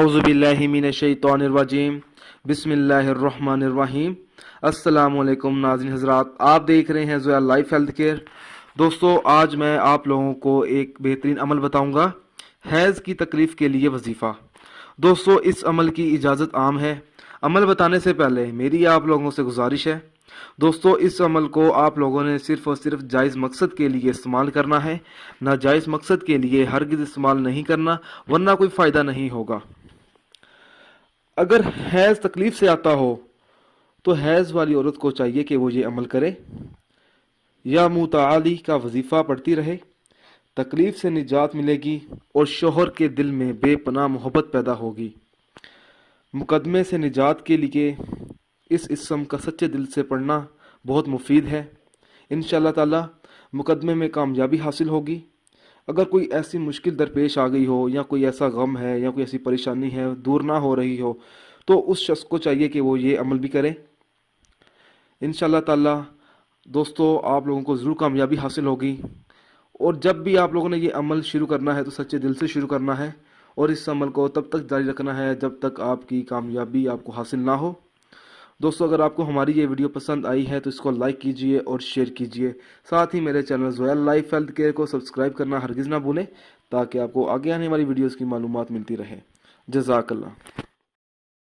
आऊज़ुबिल्लाहिमिनश्शैतानिर्रजीम बिस्मिल्लाहिर्रहमानिर्रहीम। अस्सलाम वालेकुम नाज़रीन हज़रात, आप देख रहे हैं ज़ोया लाइफ हेल्थ केयर। दोस्तों, आज मैं आप लोगों को एक बेहतरीन अमल बताऊंगा, हैज़ की तकलीफ़ के लिए वजीफ़ा। दोस्तों, इस अमल की इजाज़त आम है। अमल बताने से पहले मेरी आप लोगों से गुजारिश है, दोस्तों इस अमल को आप लोगों ने सिर्फ़ और सिर्फ जायज़ मकसद के लिए इस्तेमाल करना है, नाजायज़ मकसद के लिए हरगिज़ इस्तेमाल नहीं करना, वरना कोई फ़ायदा नहीं होगा। अगर हैज़ तकलीफ़ से आता हो तो हैज़ वाली औरत को चाहिए कि वो ये अमल करे, या मुताली का वजीफ़ा पढ़ती रहे। तकलीफ़ से निजात मिलेगी और शोहर के दिल में बेपनाह मोहब्बत पैदा होगी। मुकदमे से निजात के लिए इस इस्म का सच्चे दिल से पढ़ना बहुत मुफीद है। इंशाअल्लाह ताला मुकदमे में कामयाबी हासिल होगी। अगर कोई ऐसी मुश्किल दरपेश आ गई हो, या कोई ऐसा गम है, या कोई ऐसी परेशानी है दूर ना हो रही हो, तो उस शख्स को चाहिए कि वो ये अमल भी करे। इंशाअल्लाह ताला दोस्तों आप लोगों को ज़रूर कामयाबी हासिल होगी। और जब भी आप लोगों ने ये अमल शुरू करना है तो सच्चे दिल से शुरू करना है, और इस अमल को तब तक जारी रखना है जब तक आपकी कामयाबी आपको हासिल ना हो। दोस्तों, अगर आपको हमारी ये वीडियो पसंद आई है तो इसको लाइक कीजिए और शेयर कीजिए। साथ ही मेरे channel Zoya life health care को सब्सक्राइब करना हरगिज़ ना भूलें, ताकि आपको आगे आने वाली वीडियोज़ की मालूमात मिलती रहे। जज़ाकल्लाह।